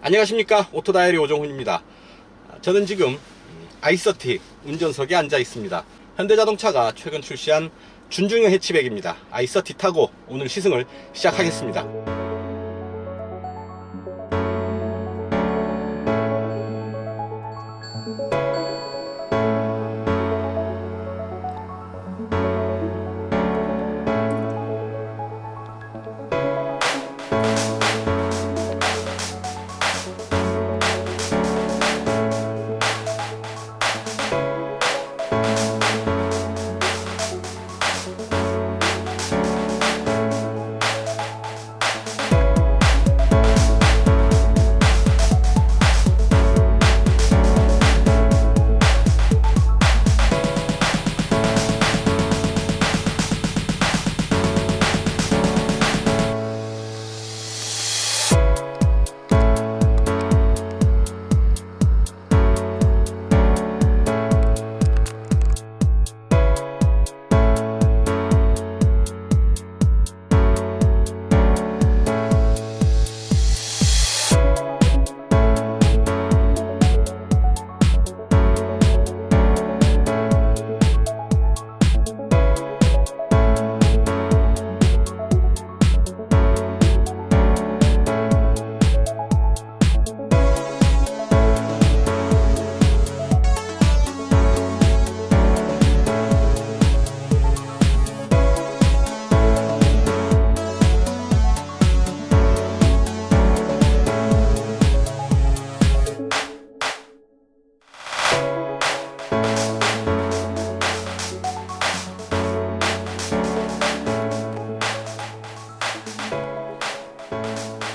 안녕하십니까, 오토다이어리 오정훈입니다. 저는 지금 i30 운전석에 앉아 있습니다. 현대자동차가 최근 출시한 준중형 해치백입니다. i30 타고 오늘 시승을 시작하겠습니다.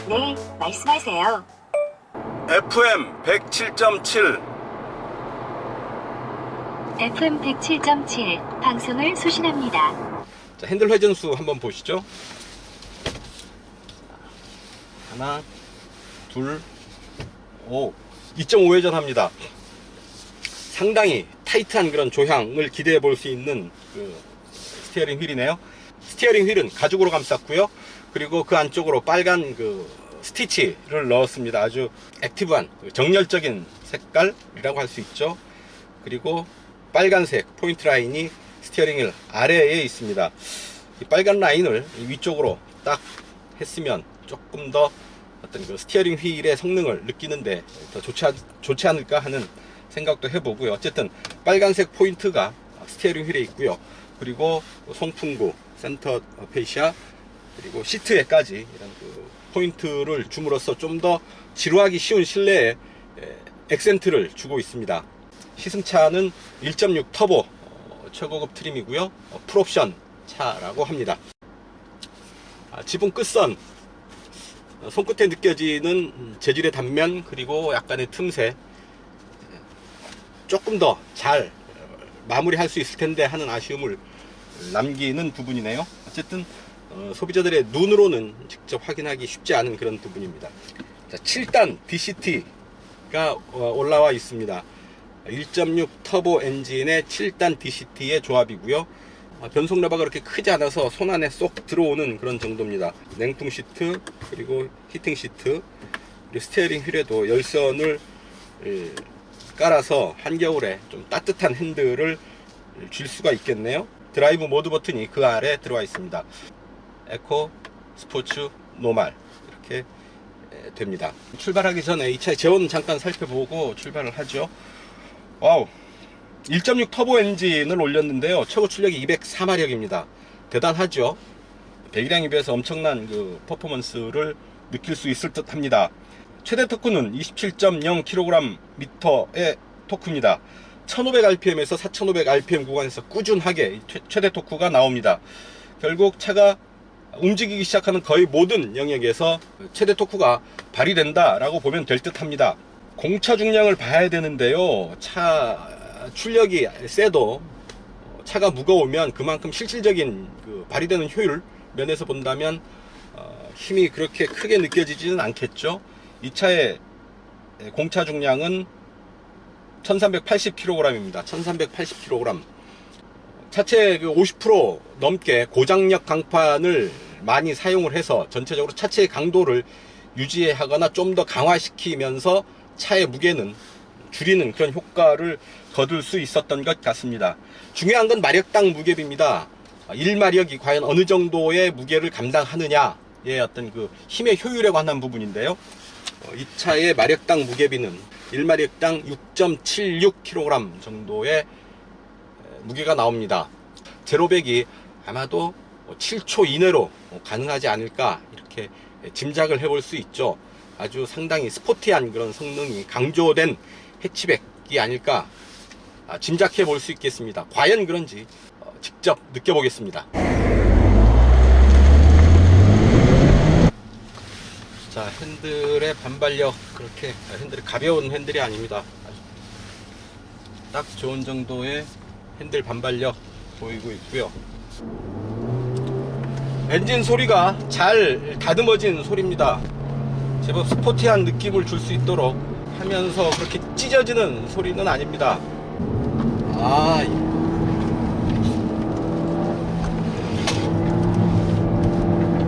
네, 말씀하세요. FM 107.7 FM 107.7 방송을 수신합니다. 자, 핸들 회전수 한번 보시죠. 하나, 둘, 2.5회전 합니다. 상당히 타이트한 그런 조향을 기대해 볼 수 있는 그 스티어링 휠이네요. 스티어링 휠은 가죽으로 감쌌고요. 그리고 그 안쪽으로 빨간 그 스티치를 넣었습니다. 아주 액티브한 정열적인 색깔이라고 할 수 있죠. 그리고 빨간색 포인트 라인이 스티어링 휠 아래에 있습니다. 이 빨간 라인을 위쪽으로 딱 했으면 조금 더 어떤 그 스티어링 휠의 성능을 느끼는데 더 좋지 않을까 하는 생각도 해보고요. 어쨌든 빨간색 포인트가 스티어링 휠에 있고요. 그리고 송풍구, 센터 페이시아, 그리고 시트에까지 이런 그 포인트를 줌으로써 좀 더 지루하기 쉬운 실내에 액센트를 주고 있습니다. 시승차는 1.6 터보 최고급 트림이고요. 풀옵션 차라고 합니다. 지붕 끝선, 손끝에 느껴지는 재질의 단면, 그리고 약간의 틈새, 조금 더 잘 마무리할 수 있을 텐데 하는 아쉬움을 남기는 부분이네요. 어쨌든 소비자들의 눈으로는 직접 확인하기 쉽지 않은 그런 부분입니다. 자, 7단 DCT가 올라와 있습니다. 1.6 터보 엔진의 7단 DCT의 조합이고요. 변속 레버가 그렇게 크지 않아서 손 안에 쏙 들어오는 그런 정도입니다. 냉풍 시트, 그리고 히팅 시트, 그리고 스티어링 휠에도 열선을 깔아서 한겨울에 좀 따뜻한 핸들을 쥘 수가 있겠네요. 드라이브 모드 버튼이 그 아래 들어와 있습니다. 에코, 스포츠, 노말 이렇게 됩니다. 출발하기 전에 이 차의 제원 잠깐 살펴보고 출발을 하죠. 와우, 1.6 터보 엔진을 올렸는데요. 최고 출력이 204마력입니다. 대단하죠. 배기량에 비해서 엄청난 그 퍼포먼스를 느낄 수 있을 듯 합니다. 최대 토크는 27.0kgm의 토크입니다. 1500rpm에서 4500rpm 구간에서 꾸준하게 최대 토크가 나옵니다. 결국 차가 움직이기 시작하는 거의 모든 영역에서 최대 토크가 발휘된다 라고 보면 될 듯 합니다. 공차 중량을 봐야 되는데요. 차 출력이 세도 차가 무거우면 그만큼 실질적인 그 발휘되는 효율 면에서 본다면 힘이 그렇게 크게 느껴지지는 않겠죠. 이 차의 공차 중량은 1380kg입니다. 1380kg. 차체 50% 넘게 고장력 강판을 많이 사용을 해서 전체적으로 차체의 강도를 유지하거나 좀 더 강화시키면서 차의 무게는 줄이는 그런 효과를 거둘 수 있었던 것 같습니다. 중요한 건 마력당 무게비입니다. 1마력이 과연 어느 정도의 무게를 감당하느냐의 어떤 그 힘의 효율에 관한 부분인데요. 이 차의 마력당 무게비는 1마력당 6.76kg 정도의 무게가 나옵니다. 제로백이 아마도 7초 이내로 가능하지 않을까 이렇게 짐작을 해볼 수 있죠. 아주 상당히 스포티한 그런 성능이 강조된 해치백이 아닐까 짐작해 볼 수 있겠습니다. 과연 그런지 직접 느껴보겠습니다. 자, 핸들의 반발력, 그렇게 핸들이 가벼운 핸들이 아닙니다. 딱 좋은 정도의 핸들 반발력 보이고 있고요. 엔진 소리가 잘 다듬어진 소리입니다. 제법 스포티한 느낌을 줄 수 있도록 하면서 그렇게 찢어지는 소리는 아닙니다.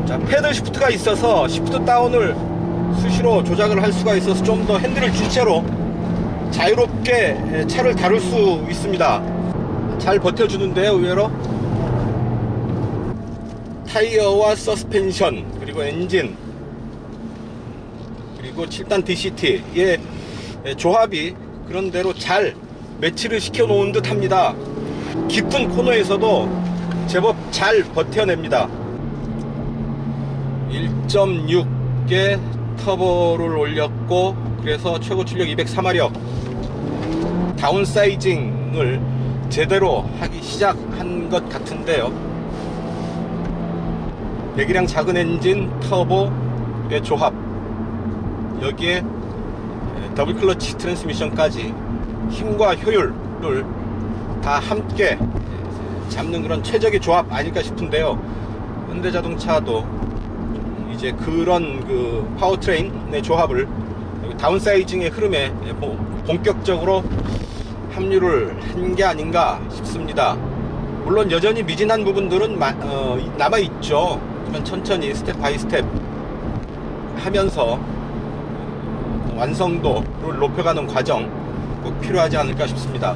자, 패들 시프트가 있어서 시프트 다운을 수시로 조작을 할 수가 있어서 좀 더 핸들을 쥔 채로 자유롭게 차를 다룰 수 있습니다. 잘 버텨주는데요. 의외로 타이어와 서스펜션, 그리고 엔진, 그리고 7단 DCT의 조합이 그런대로 잘 매치를 시켜 놓은 듯 합니다. 깊은 코너에서도 제법 잘 버텨냅니다. 1.6의 터보를 올렸고, 그래서 최고 출력 204마력, 다운사이징을 제대로 하기 시작한 것 같은데요. 배기량 작은 엔진, 터보의 조합, 여기에 더블 클러치 트랜스미션까지 힘과 효율을 다 함께 잡는 그런 최적의 조합 아닐까 싶은데요. 현대자동차도 이제 그런 그 파워트레인의 조합을 다운사이징의 흐름에 본격적으로 합류를 한 게 아닌가 싶습니다. 물론 여전히 미진한 부분들은 남아있죠. 하지만 천천히 스텝 바이 스텝 하면서 완성도를 높여가는 과정 꼭 필요하지 않을까 싶습니다.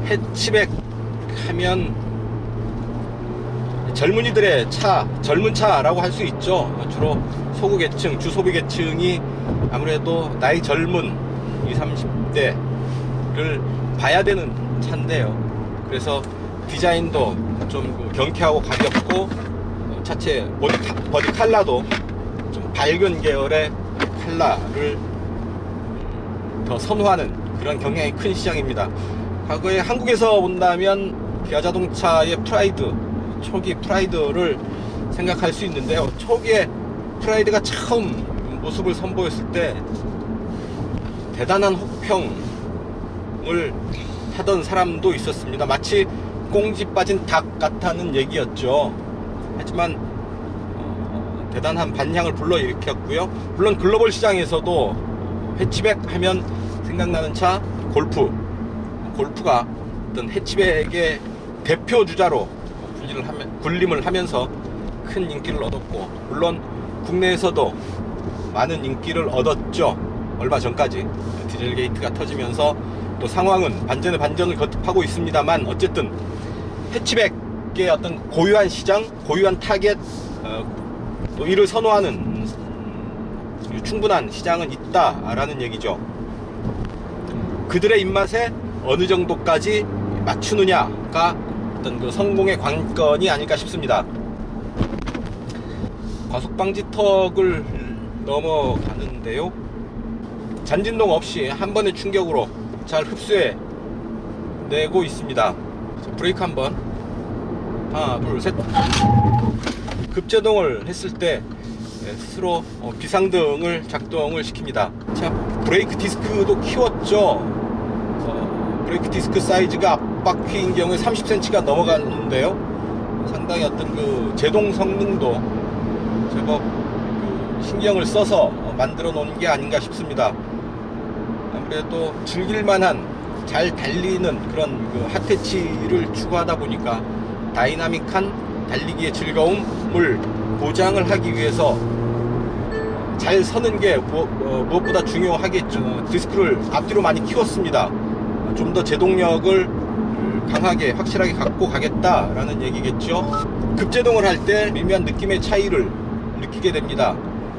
해치백 하면 젊은이들의 차, 젊은 차라고 할 수 있죠. 주로 소구계층, 주소비계층이 아무래도 나이 젊은 20, 30대를 봐야 되는 차인데요. 그래서 디자인도 좀 경쾌하고 가볍고, 차체 버디 컬러도 좀 밝은 계열의 컬러를 더 선호하는 그런 경향이 큰 시장입니다. 과거에 한국에서 본다면 기아자동차의 프라이드, 초기 프라이드를 생각할 수 있는데요. 초기에 프라이드가 처음 모습을 선보였을 때 대단한 혹평을 하던 사람도 있었습니다. 마치 꽁지 빠진 닭 같다는 얘기였죠. 하지만 대단한 반향을 불러일으켰고요. 물론 글로벌 시장에서도 해치백 하면 생각나는 차 골프가 어떤 해치백의 대표 주자로 군림을 하면서 큰 인기를 얻었고, 물론 국내에서도 많은 인기를 얻었죠. 얼마 전까지 디젤게이트가 터지면서 또 상황은 반전에 반전을 거듭하고 있습니다만, 어쨌든 해치백의 어떤 고유한 시장, 고유한 타겟, 또 이를 선호하는 충분한 시장은 있다라는 얘기죠. 그들의 입맛에 어느 정도까지 맞추느냐가 어떤 그 성공의 관건이 아닐까 싶습니다. 과속방지턱을 넘어가는데요. 잔진동 없이 한 번의 충격으로 잘 흡수해 내고 있습니다. 브레이크 한번, 하나 둘 셋. 급제동을 했을 때 스스로 비상등을 작동을 시킵니다. 자, 브레이크 디스크도 키웠죠. 브레이크 디스크 사이즈가 앞바퀴인 경우에 30cm가 넘어가는데요. 상당히 어떤 그 제동 성능도 제법 그 신경을 써서 만들어 놓은 게 아닌가 싶습니다. 아무래도 즐길만한, 잘 달리는 그런 그 핫해치를 추구하다 보니까 다이나믹한 달리기의 즐거움을 보장을 하기 위해서 잘 서는 게 무엇보다 중요하겠죠. 디스크를 앞뒤로 많이 키웠습니다. 좀 더 제동력을 강하게 확실하게 갖고 가겠다라는 얘기겠죠. 급제동을 할 때 미묘한 느낌의 차이를 느끼게 됩니다.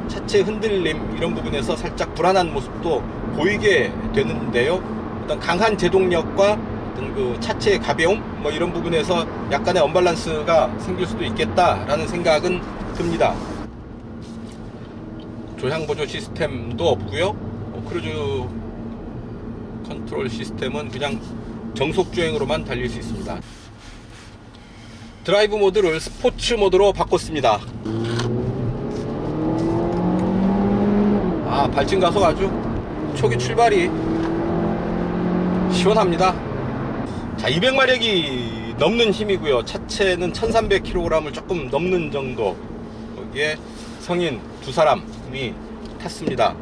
차체 흔들림 이런 부분에서 살짝 불안한 모습도 보이게 되는데요. 어떤 강한 제동력과 어떤 그 차체의 가벼움 뭐 이런 부분에서 약간의 언밸런스가 생길 수도 있겠다라는 생각은 듭니다. 조향 보조 시스템도 없고요. 크루즈 컨트롤 시스템은 그냥 정속 주행으로만 달릴 수 있습니다. 드라이브 모드를 스포츠 모드로 바꿨습니다. 발진 가속 아주 초기 출발이 시원합니다. 자, 200마력이 넘는 힘이고요. 차체는 1300kg을 조금 넘는 정도. 거기에 성인 두 사람이 탔습니다.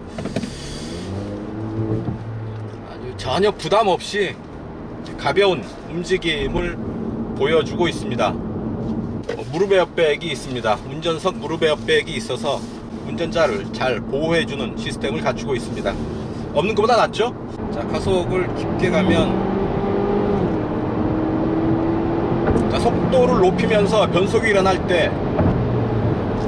아주 전혀 부담 없이 가벼운 움직임을 보여주고 있습니다. 무릎 에어백이 있습니다. 운전석 무릎 에어백이 있어서 운전자를 잘 보호해주는 시스템을 갖추고 있습니다. 없는 것보다 낫죠? 자, 가속을 깊게 가면 속도를 높이면서 변속이 일어날 때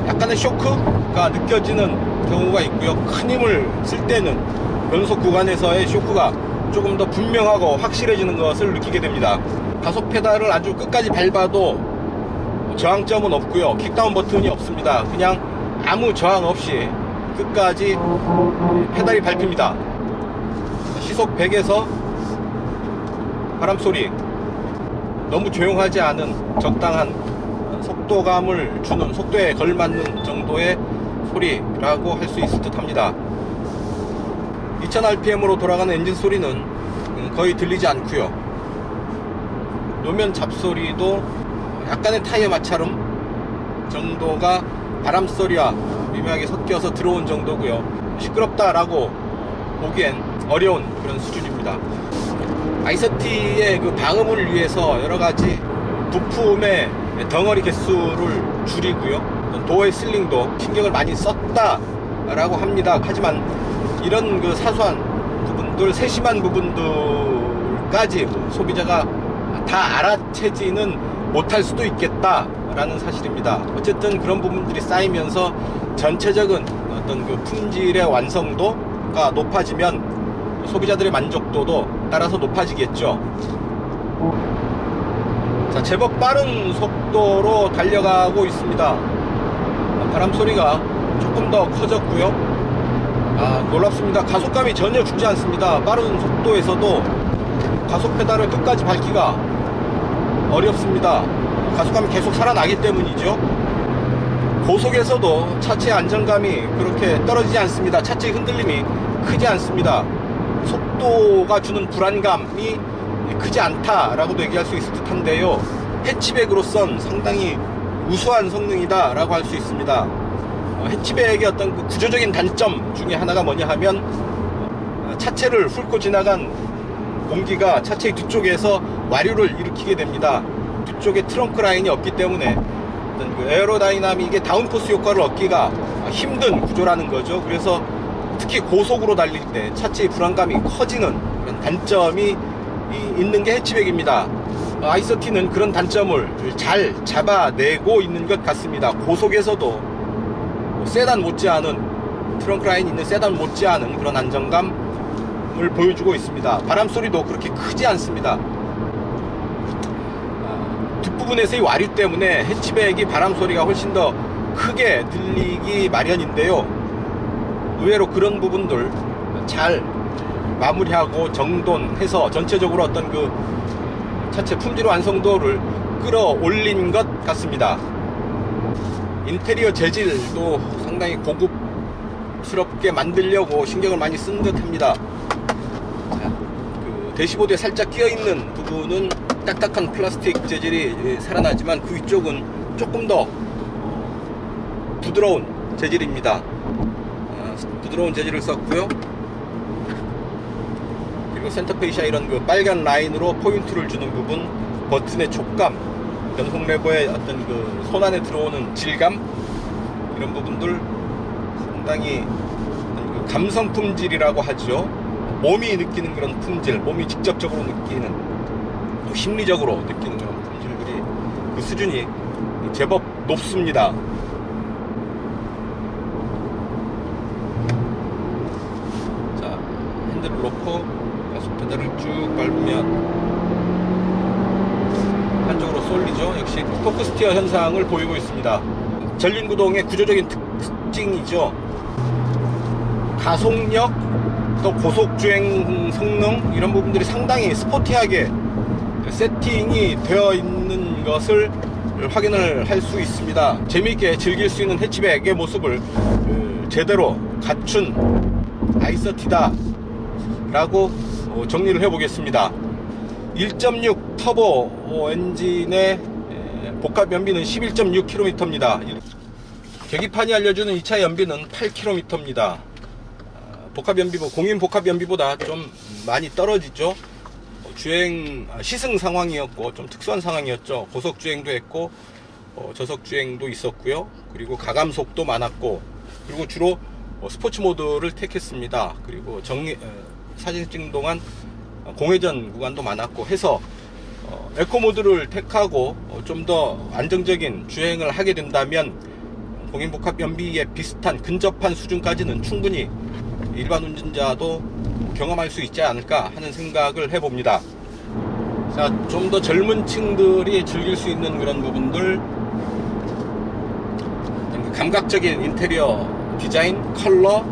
약간의 쇼크가 느껴지는 경우가 있고요. 큰 힘을 쓸 때는 변속 구간에서의 쇼크가 조금 더 분명하고 확실해지는 것을 느끼게 됩니다. 가속 페달을 아주 끝까지 밟아도 저항점은 없고요. 킥다운 버튼이 없습니다. 그냥 아무 저항 없이 끝까지 페달이 밟힙니다. 시속 100에서 바람소리, 너무 조용하지 않은 적당한 속도감을 주는, 속도에 걸맞는 정도의 소리라고 할 수 있을 듯 합니다. 2000rpm으로 돌아가는 엔진 소리는 거의 들리지 않고요. 노면 잡소리도 약간의 타이어 마찰음 정도가 바람소리와 미묘하게 섞여서 들어온 정도고요. 시끄럽다라고 보기엔 어려운 그런 수준입니다. 아이서티의 그 방음을 위해서 여러가지 부품의 덩어리 개수를 줄이고요. 도어의 실링도 신경을 많이 썼다라고 합니다. 하지만 이런 그 사소한 부분들, 세심한 부분들까지 소비자가 다 알아채지는 못할 수도 있겠다라는 사실입니다. 어쨌든 그런 부분들이 쌓이면서 전체적인 어떤 그 품질의 완성도가 높아지면 소비자들의 만족도도 따라서 높아지겠죠. 자, 제법 빠른 속도로 달려가고 있습니다. 바람 소리가 조금 더 커졌고요. 놀랍습니다. 가속감이 전혀 죽지 않습니다. 빠른 속도에서도 가속 페달을 끝까지 밟기가 어렵습니다. 가속감이 계속 살아나기 때문이죠. 고속에서도 차체의 안정감이 그렇게 떨어지지 않습니다. 차체의 흔들림이 크지 않습니다. 속도가 주는 불안감이 크지 않다라고도 얘기할 수 있을 듯한데요. 해치백으로선 상당히 우수한 성능이다 라고 할 수 있습니다. 해치백의 어떤 그 구조적인 단점 중에 하나가 뭐냐 하면 차체를 훑고 지나간 공기가 차체의 뒤쪽에서 와류를 일으키게 됩니다. 뒤쪽에 트렁크 라인이 없기 때문에 어떤 그 에어로다이나믹의 다운포스 효과를 얻기가 힘든 구조라는 거죠. 그래서 특히 고속으로 달릴 때 차체의 불안감이 커지는 그런 단점이 있는 게 해치백입니다. 아이서티는 그런 단점을 잘 잡아내고 있는 것 같습니다. 고속에서도 세단 못지않은, 트렁크 라인이 있는 세단 못지않은 그런 안정감을 보여주고 있습니다. 바람소리도 그렇게 크지 않습니다. 뒷부분에서의 와류 때문에 해치백이 바람소리가 훨씬 더 크게 들리기 마련인데요. 의외로 그런 부분들 잘 마무리하고 정돈해서 전체적으로 어떤 그 차체 품질 완성도를 끌어올린 것 같습니다. 인테리어 재질도 상당히 고급스럽게 만들려고 신경을 많이 쓴 듯 합니다. 그 대시보드에 살짝 끼어있는 부분은 딱딱한 플라스틱 재질이 살아나지만 그 위쪽은 조금 더 부드러운 재질입니다. 부드러운 재질을 썼고요. 그리고 센터페이시아 이런 그 빨간 라인으로 포인트를 주는 부분, 버튼의 촉감, 변속 레버의 어떤 그 손안에 들어오는 질감, 이런 부분들 상당히 감성 품질이라고 하죠. 몸이 느끼는 그런 품질, 몸이 직접적으로 느끼는, 또 심리적으로 느끼는 그런 품질들이 그 수준이 제법 높습니다. 자, 핸들을 놓고 가속 페달을 쭉 밟으면 한쪽으로 쏠리죠. 역시 토크 스티어 현상을 보이고 있습니다. 전륜구동의 구조적인 특징이죠. 가속력, 또 고속주행 성능, 이런 부분들이 상당히 스포티하게 세팅이 되어 있는 것을 확인을 할 수 있습니다. 재미있게 즐길 수 있는 해치백의 모습을 제대로 갖춘 i30다 라고 정리를 해 보겠습니다. 1.6 터보 엔진의 복합 연비는 11.6km입니다. 계기판이 알려주는 이 차의 연비는 8km입니다. 복합 연비, 공인 복합 연비보다 좀 많이 떨어지죠. 주행 시승 상황이었고 좀 특수한 상황이었죠. 고속 주행도 했고 저속 주행도 있었고요. 그리고 가감속도 많았고, 그리고 주로 스포츠 모드를 택했습니다. 그리고 사진 찍는 동안 공회전 구간도 많았고 해서 에코 모드를 택하고 좀 더 안정적인 주행을 하게 된다면 공인 복합 연비에 비슷한 근접한 수준까지는 충분히 일반 운전자도 경험할 수 있지 않을까 하는 생각을 해봅니다. 자, 좀 더 젊은 층들이 즐길 수 있는 그런 부분들, 감각적인 인테리어 디자인, 컬러,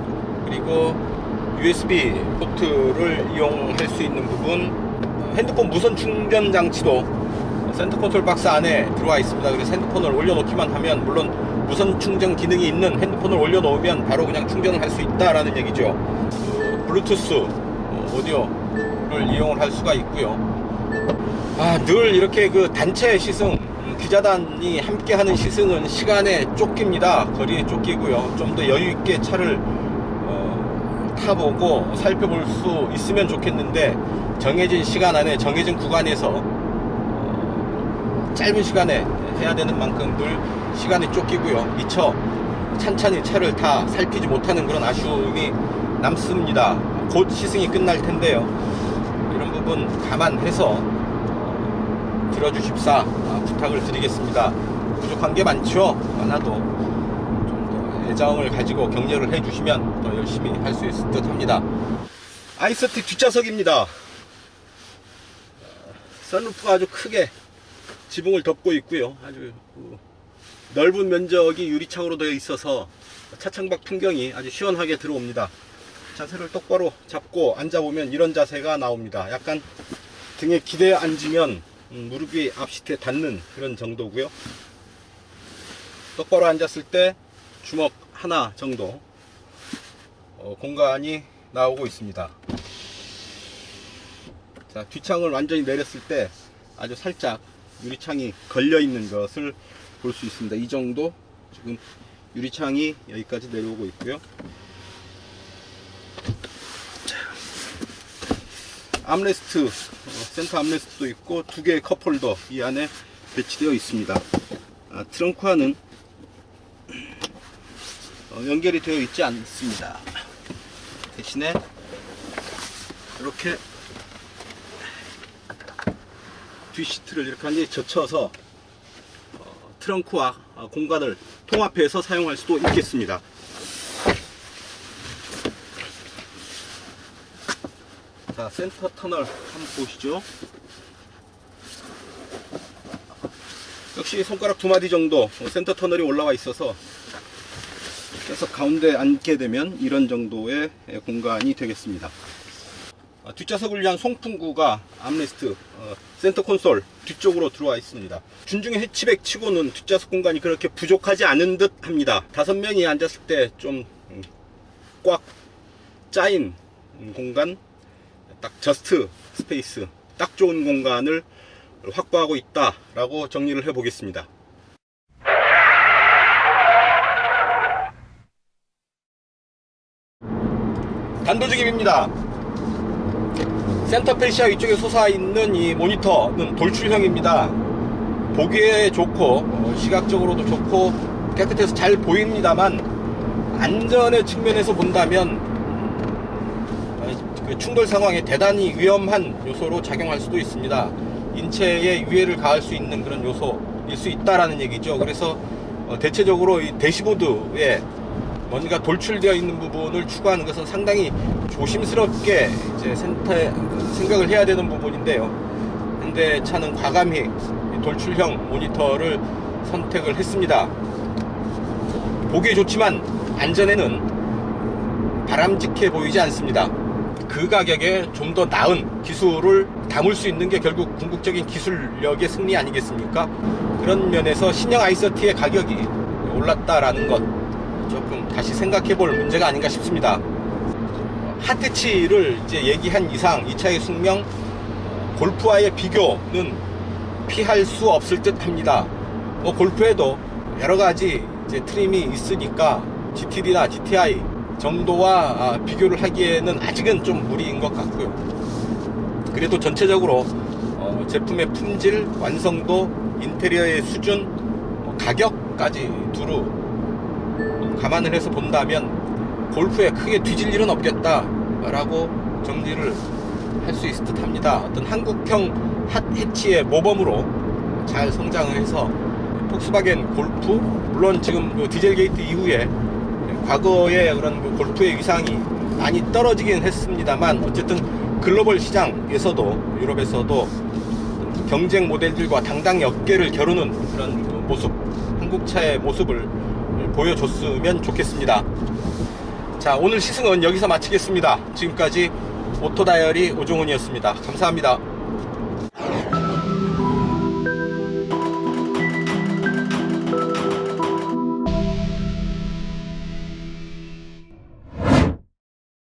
그리고 USB 포트를 이용할 수 있는 부분, 핸드폰 무선 충전 장치도 센터 컨트롤 박스 안에 들어와 있습니다. 그래서 핸드폰을 올려놓기만 하면, 물론 무선 충전 기능이 있는 핸드폰을 올려놓으면 바로 그냥 충전을 할 수 있다라는 얘기죠. 블루투스 오디오를 이용을 할 수가 있고요. 늘 이렇게 그 단체 시승, 기자단이 함께하는 시승은 시간에 쫓깁니다. 거리에 쫓기고요. 좀 더 여유 있게 차를 타보고 살펴볼 수 있으면 좋겠는데, 정해진 시간 안에 정해진 구간에서 짧은 시간에 해야 되는 만큼 늘 시간이 쫓기고요. 미처 찬찬히 차를 다 살피지 못하는 그런 아쉬움이 남습니다. 곧 시승이 끝날 텐데요. 이런 부분 감안해서 들어주십사 부탁을 드리겠습니다. 부족한 게 많죠. 많아도 좀 더 애정을 가지고 격려를 해주시면 더 열심히 할 수 있을 듯 합니다. i30 뒷좌석입니다. 선루프가 아주 크게 지붕을 덮고 있고요. 아주 넓은 면적이 유리창으로 되어 있어서 차창밖 풍경이 아주 시원하게 들어옵니다. 자세를 똑바로 잡고 앉아보면 이런 자세가 나옵니다. 약간 등에 기대 앉으면 무릎이 앞시트에 닿는 그런 정도고요. 똑바로 앉았을 때 주먹 하나 정도 공간이 나오고 있습니다. 자, 뒷창을 완전히 내렸을 때 아주 살짝 유리창이 걸려 있는 것을 볼 수 있습니다. 이 정도 지금 유리창이 여기까지 내려오고 있고요. 암레스트, 센터 암레스트도 있고 두 개의 컵홀더 이 안에 배치되어 있습니다. 트렁크와는 연결이 되어 있지 않습니다. 대신에 이렇게 뒷시트를 이렇게 완전히 젖혀서 트렁크와 공간을 통합해서 사용할 수도 있겠습니다. 자, 센터 터널 한번 보시죠. 역시 손가락 두 마디 정도 센터 터널이 올라와 있어서 그래서 가운데 앉게 되면 이런 정도의 공간이 되겠습니다. 뒷좌석을 위한 송풍구가 암레스트, 센터 콘솔 뒤쪽으로 들어와 있습니다. 준중의 해치백 치고는 뒷좌석 공간이 그렇게 부족하지 않은 듯 합니다. 5명이 앉았을 때 좀 꽉 짜인 공간, 딱 저스트 스페이스, 딱 좋은 공간을 확보하고 있다 라고 정리를 해 보겠습니다. 단도직입입니다. 센터 페시아 위쪽에 솟아있는 이 모니터는 돌출형입니다. 보기에 좋고 시각적으로도 좋고 깨끗해서 잘 보입니다만 안전의 측면에서 본다면 그 충돌 상황에 대단히 위험한 요소로 작용할 수도 있습니다. 인체에 유해를 가할 수 있는 그런 요소일 수 있다라는 얘기죠. 그래서 대체적으로 이 대시보드에 뭔가 돌출되어 있는 부분을 추구하는 것은 상당히 조심스럽게 이제 생각을 해야 되는 부분인데요. 현대차는 과감히 돌출형 모니터를 선택을 했습니다. 보기에 좋지만 안전에는 바람직해 보이지 않습니다. 그 가격에 좀 더 나은 기술을 담을 수 있는 게 결국 궁극적인 기술력의 승리 아니겠습니까? 그런 면에서 신형 i30의 가격이 올랐다라는 것 조금 다시 생각해 볼 문제가 아닌가 싶습니다. 핫해치를 이제 얘기한 이상 이 차의 숙명, 골프와의 비교는 피할 수 없을 듯 합니다. 골프에도 여러 가지 이제 트림이 있으니까 GTD나 GTI 정도와 비교를 하기에는 아직은 좀 무리인 것 같고요. 그래도 전체적으로 제품의 품질, 완성도, 인테리어의 수준, 가격까지 두루 감안을 해서 본다면 골프에 크게 뒤질 일은 없겠다라고 정리를 할 수 있을 듯 합니다. 어떤 한국형 핫해치의 모범으로 잘 성장을 해서 폭스바겐 골프, 물론 지금 그 디젤 게이트 이후에 과거의 그런 그 골프의 위상이 많이 떨어지긴 했습니다만 어쨌든 글로벌 시장에서도 유럽에서도 경쟁 모델들과 당당히 어깨를 겨루는 그런 그 모습, 한국차의 모습을 보여줬으면 좋겠습니다. 자, 오늘 시승은 여기서 마치겠습니다. 지금까지 오토다이어리 오종훈이었습니다. 감사합니다.